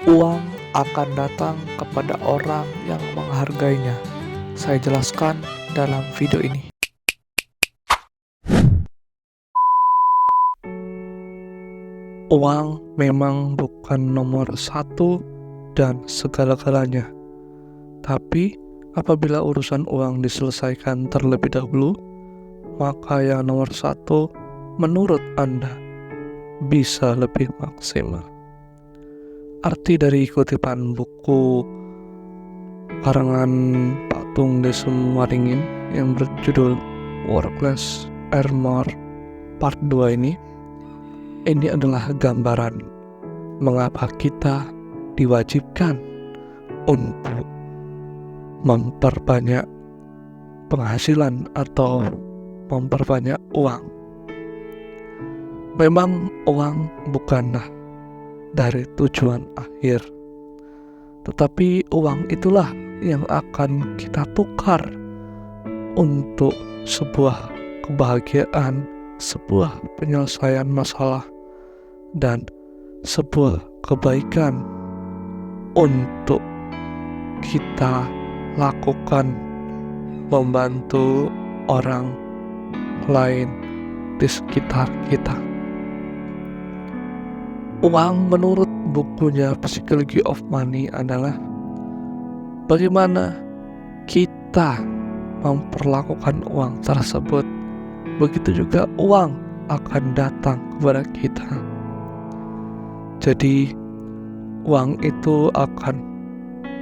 Uang akan datang kepada orang yang menghargainya. Saya jelaskan dalam video ini. Uang memang bukan nomor satu dan segala-galanya. Tapi apabila urusan uang diselesaikan terlebih dahulu, maka yang nomor satu menurut Anda bisa lebih maksimal. Arti dari kutipan buku karangan Pak Tung Desem Waringin yang berjudul Workless Armor Part 2 ini adalah gambaran mengapa kita diwajibkan untuk memperbanyak penghasilan atau memperbanyak uang. Memang uang bukanlah dari tujuan akhir, tetapi uang itulah yang akan kita tukar untuk sebuah kebahagiaan, sebuah penyelesaian masalah, dan sebuah kebaikan untuk kita lakukan membantu orang lain di sekitar kita. Uang menurut bukunya Psychology of Money adalah bagaimana kita memperlakukan uang tersebut, begitu juga uang akan datang kepada kita. Jadi uang itu akan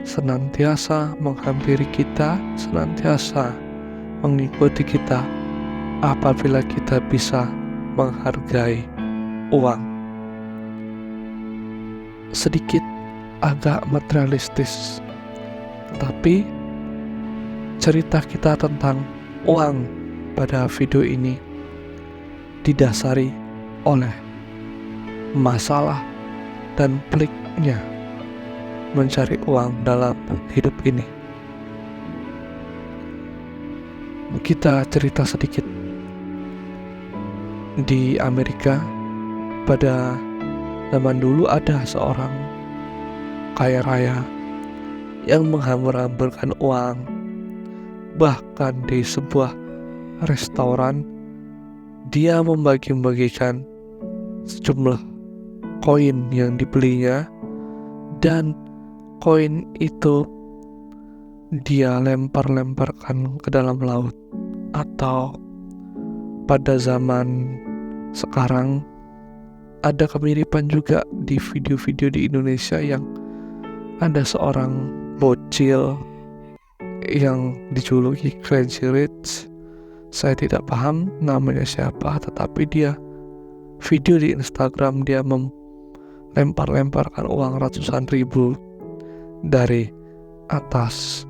senantiasa menghampiri kita, senantiasa mengikuti kita apabila kita bisa menghargai uang. Sedikit agak materialistis, tapi cerita kita tentang uang pada video ini didasari oleh masalah dan peliknya mencari uang dalam hidup ini. Kita cerita sedikit. Di Amerika pada zaman dulu ada seorang kaya raya yang menghambur-hamburkan uang. Bahkan di sebuah restoran dia membagi-bagikan sejumlah koin yang dibelinya, dan koin itu dia lempar-lemparkan ke dalam laut. Atau pada zaman sekarang ada kemiripan juga di video-video di Indonesia yang ada seorang bocil yang dijuluki Crazy Rich. Saya tidak paham namanya siapa, tetapi dia video di Instagram dia lempar-lemparkan uang ratusan ribu dari atas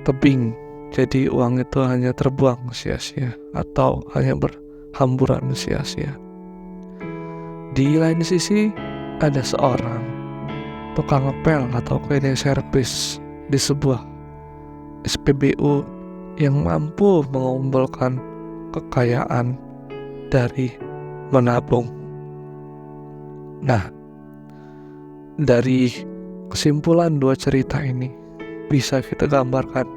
tebing. Jadi uang itu hanya terbuang sia-sia atau hanya berhamburan sia-sia. Di lain sisi ada seorang tukang ngepel atau cleaning service di sebuah SPBU yang mampu mengumpulkan kekayaan dari menabung. Nah, dari kesimpulan dua cerita ini bisa kita gambarkan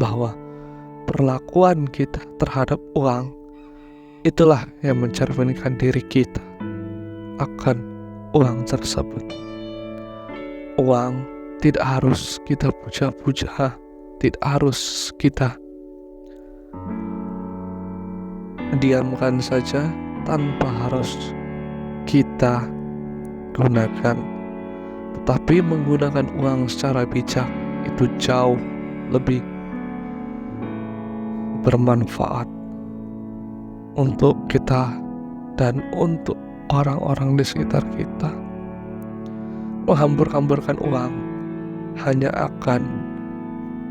bahwa perlakuan kita terhadap uang itulah yang mencerminkan diri kita akan uang tersebut. Uang tidak harus kita puja-puja, tidak harus kita diamkan saja tanpa harus kita gunakan. Tetapi menggunakan uang secara bijak itu jauh lebih bermanfaat untuk kita dan untuk orang-orang di sekitar kita. Menghambur-hamburkan uang hanya akan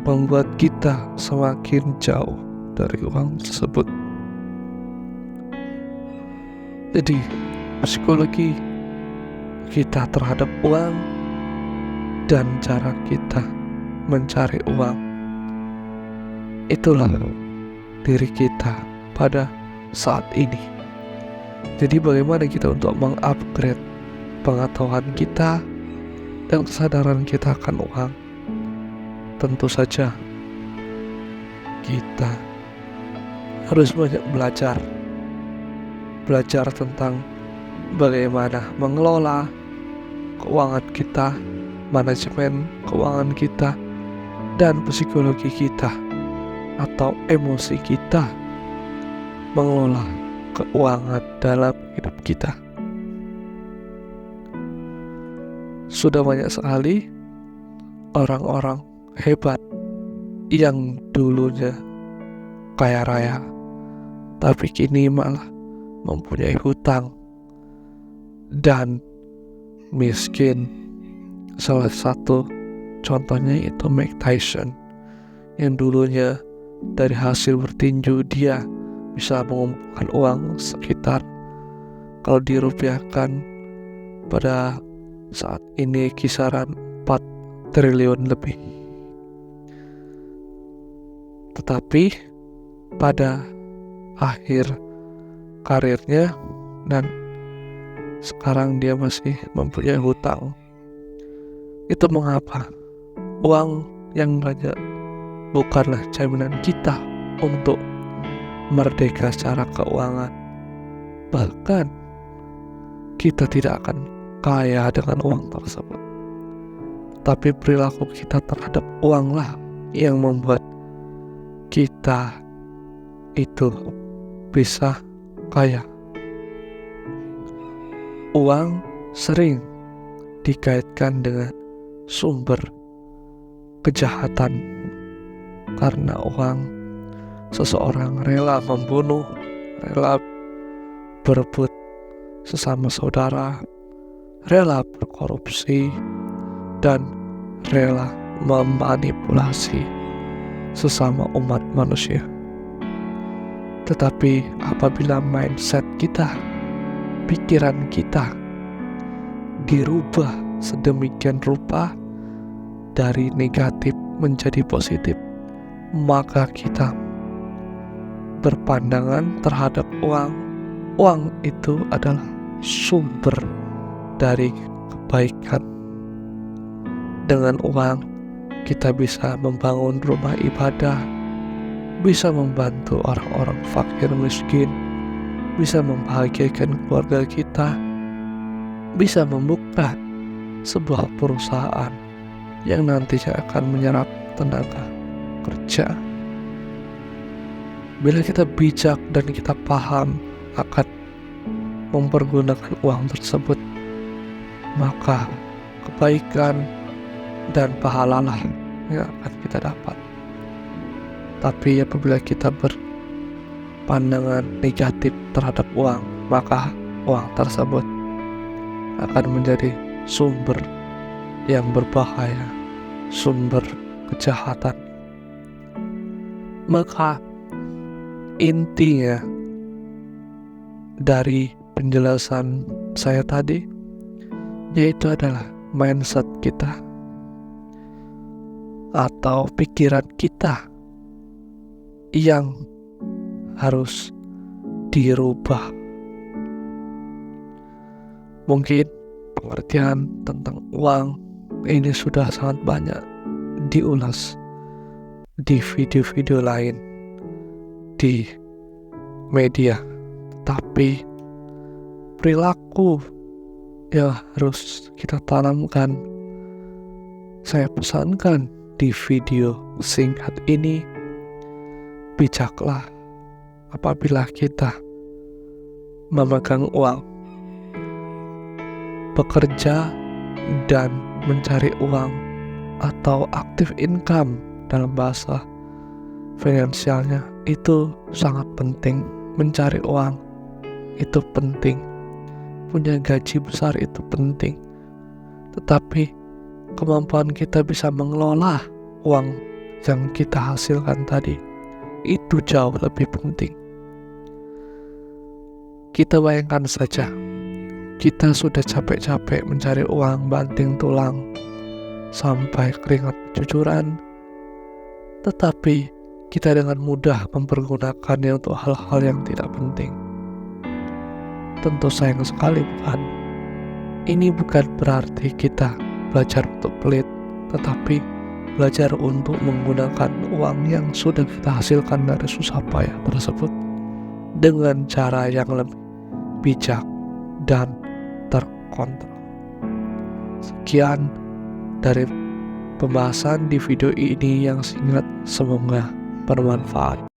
membuat kita semakin jauh dari uang tersebut. Jadi psikologi kita terhadap uang dan cara kita mencari uang, itulah diri kita pada saat ini. Jadi bagaimana kita untuk mengupgrade pengetahuan kita, dan kesadaran kita akan uang, tentu saja kita harus banyak belajar tentang bagaimana mengelola keuangan kita, manajemen keuangan kita, dan psikologi kita atau emosi kita mengelola keuangan dalam hidup kita. Sudah banyak sekali orang-orang hebat yang dulunya kaya raya, tapi kini malah mempunyai hutang dan miskin. Salah satu contohnya itu Mike Tyson, yang dulunya dari hasil bertinju dia bisa mengumpulkan uang sekitar, kalau dirupiahkan pada saat ini, kisaran 4 triliun lebih. Tetapi pada akhir karirnya dan sekarang dia masih mempunyai hutang. Itu mengapa? Uang yang banyak bukanlah jaminan kita untuk merdeka secara keuangan. Bahkan kita tidak akan kaya dengan uang tersebut. Tapi perilaku kita terhadap uanglah yang membuat kita itu bisa kaya. Uang sering dikaitkan dengan sumber kejahatan. Karena uang, seseorang rela membunuh, rela berebut sesama saudara, rela berkorupsi, dan rela memanipulasi sesama umat manusia. Tetapi apabila mindset kita, pikiran kita dirubah sedemikian rupa dari negatif menjadi positif, maka kita berpandangan terhadap uang. Uang itu adalah sumber dari kebaikan. Dengan uang kita bisa membangun rumah ibadah, bisa membantu orang-orang fakir miskin, bisa membahagiakan keluarga kita, bisa membuka sebuah perusahaan yang nantinya akan menyerap tenaga kerja. Bila kita bijak dan kita paham akan mempergunakan uang tersebut, maka kebaikan dan pahalalah yang akan kita dapat. Tapi apabila kita berpandangan negatif terhadap uang, maka uang tersebut akan menjadi sumber yang berbahaya, sumber kejahatan. Maka intinya dari penjelasan saya tadi yaitu adalah mindset kita atau pikiran kita yang harus dirubah. Mungkin pengertian tentang uang ini sudah sangat banyak diulas di video-video lain di media, tapi perilaku yang harus kita tanamkan saya pesankan di video singkat ini. Bijaklah apabila kita memegang uang, bekerja dan mencari uang atau active income dalam bahasa finansialnya itu sangat penting. Mencari uang itu penting, punya gaji besar itu penting, tetapi kemampuan kita bisa mengelola uang yang kita hasilkan tadi itu jauh lebih penting. Kita bayangkan saja, kita sudah capek-capek mencari uang banting tulang sampai keringat cucuran, tetapi kita dengan mudah mempergunakannya untuk hal-hal yang tidak penting. Tentu sayang sekali, bukan? Ini bukan berarti kita belajar untuk pelit, tetapi belajar untuk menggunakan uang yang sudah kita hasilkan dari susah payah tersebut dengan cara yang lebih bijak dan terkontrol. Sekian dari pembahasan di video ini yang singkat, semoga bermanfaat.